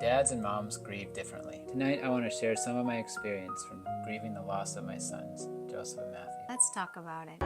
Dads and moms grieve differently. Tonight I want to share some of my experience from grieving the loss of my sons, Joseph and Matthew. Let's talk about it.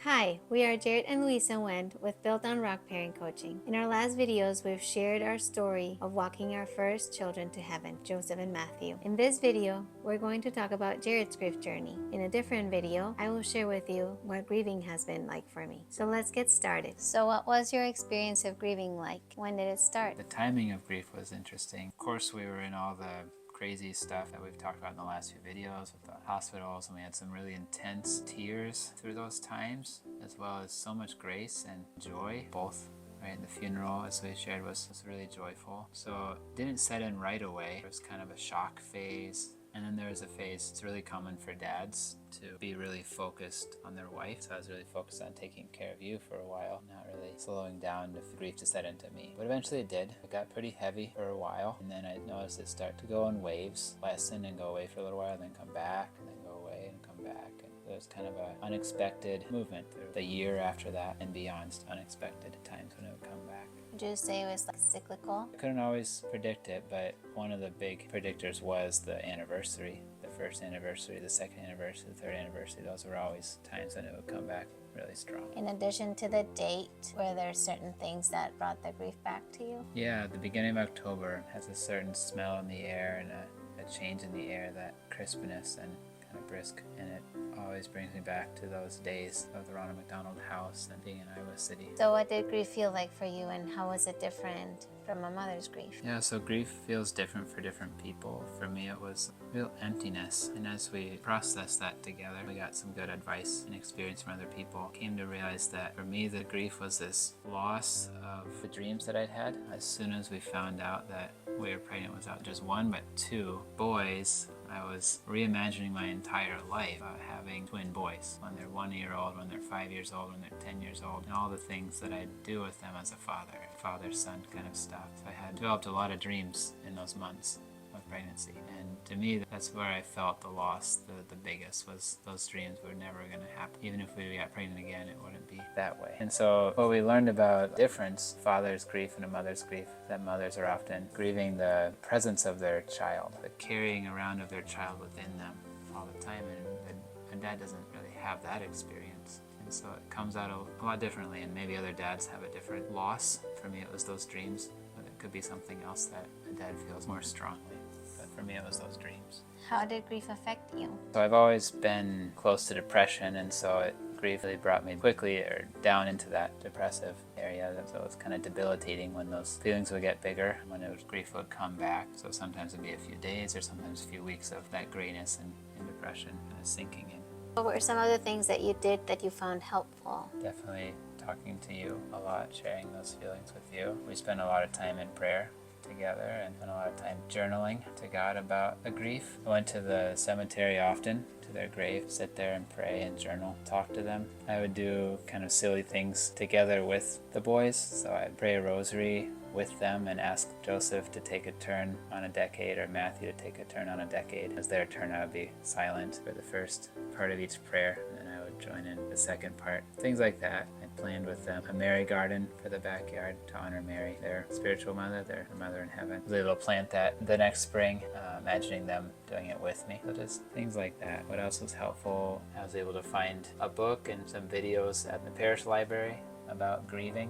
Hi, we are Jarrett and Luisa with Built on Rock Parent Coaching. In our last videos, we've shared our story of walking our first children to heaven, Joseph and Matthew. In this video, we're going to talk about Jarrett's grief journey. In a different video, I will share with you what grieving has been like for me. So let's get started. So what was your experience of grieving like? When did it start? The timing of grief was interesting. Of course, we were in all the crazy stuff that we've talked about in the last few videos with the hospitals, and we had some really intense tears through those times, as well as so much grace and joy, both. Right, the funeral, as we shared, was really joyful. So it didn't set in right away. There was kind of a shock phase. And then there was a phase, it's really common for dads to be really focused on their wife. So I was really focused on taking care of you for a while, not really slowing down for grief to set into me. But eventually it did. It got pretty heavy for a while. And then I noticed it start to go in waves, lessen and go away for a little while, and then come back, and then go away and come back. And it was kind of an unexpected movement through the year after that and beyond, unexpected times when it would come back. Would you say it was like cyclical? I couldn't always predict it, but one of the big predictors was the anniversary. The first anniversary, the second anniversary, the third anniversary. Those were always times when it would come back really strong. In addition to the date, were there certain things that brought the grief back to you? Yeah, the beginning of October has a certain smell in the air and a change in the air, that crispness and kind of brisk, and it always brings me back to those days of the Ronald McDonald House and being in Iowa City. So what did grief feel like for you, and how was it different from a mother's grief? Yeah, so grief feels different for different people. For me, it was real emptiness, and as we processed that together, we got some good advice and experience from other people. Came to realize that for me, the grief was this loss of the dreams that I'd had. As soon as we found out that we were pregnant without just one but two boys, I was reimagining my entire life about having twin boys when they're 1 year old, when they're 5 years old, when they're 10 years old, and all the things that I'd do with them as a father-son kind of stuff. So I had developed a lot of dreams in those months of pregnancy, and to me that's where I felt the loss the biggest, was those dreams were never going to happen. Even if we got pregnant again, it wouldn't be that way. And so what we learned about difference, father's grief and a mother's grief, that mothers are often grieving the presence of their child, the carrying around of their child within them all the time, and dad doesn't really have that experience. And so it comes out a lot differently, and maybe other dads have a different loss. For me it was those dreams, but it could be something else that a dad feels more strongly. But for me it was those dreams. How did grief affect you? So I've always been close to depression, and so grief really brought me quickly down into that depressive area. So it was kind of debilitating when those feelings would get bigger, when grief would come back. So sometimes it'd be a few days or sometimes a few weeks of that grayness and depression kind of sinking in. What were some of the things that you did that you found helpful? Definitely talking to you a lot, sharing those feelings with you. We spent a lot of time in prayer together and spent a lot of time journaling to God about the grief. I went to the cemetery often, to their grave, sit there and pray and journal, talk to them. I would do kind of silly things together with the boys. So I'd pray a rosary with them and ask Joseph to take a turn on a decade, or Matthew to take a turn on a decade. As their turn, I would be silent for the first part of each prayer, and then I would join in the second part. Things like that. I planned with them a Mary garden for the backyard to honor Mary, their spiritual mother, their mother in heaven. I was able to plant that the next spring, imagining them doing it with me. So just things like that. What else was helpful? I was able to find a book and some videos at the parish library about grieving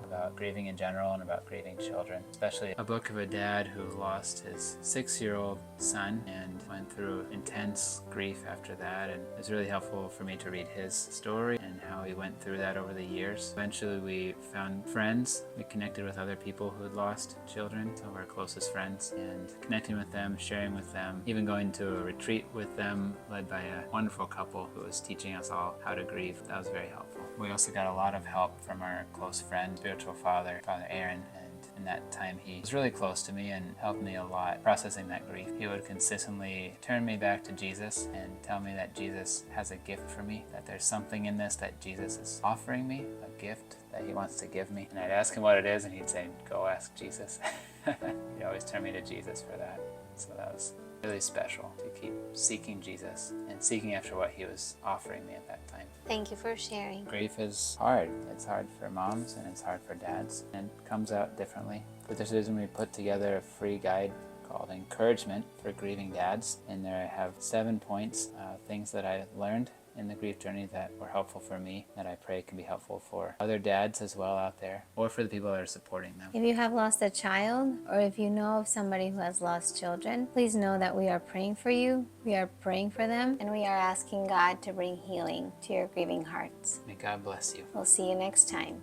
in general, and about grieving children. Especially a book of a dad who lost his 6-year-old son and went through intense grief after that, and it was really helpful for me to read his story and how he went through that over the years. Eventually we found friends. We connected with other people who had lost children, some of our closest friends, and connecting with them, sharing with them, even going to a retreat with them led by a wonderful couple who was teaching us all how to grieve. That was very helpful. We also got a lot of help from our close friend, spiritual father, Father Aaron, and in that time he was really close to me and helped me a lot processing that grief. He would consistently turn me back to Jesus and tell me that Jesus has a gift for me, that there's something in this that Jesus is offering me, a gift that he wants to give me. And I'd ask him what it is, and he'd say, go ask Jesus. He'd always turn me to Jesus for that. So that was really special to keep seeking Jesus and seeking after what he was offering me at that time. Thank you for sharing. Grief is hard. It's hard for moms and it's hard for dads, and it comes out differently. For this reason, we put together a free guide called Encouragement for Grieving Dads, and there I have 7 points, things that I learned in the grief journey that were helpful for me, that I pray can be helpful for other dads as well out there, or for the people that are supporting them. If you have lost a child, or if you know of somebody who has lost children, please know that we are praying for you, we are praying for them, and we are asking God to bring healing to your grieving hearts. May God bless you. We'll see you next time.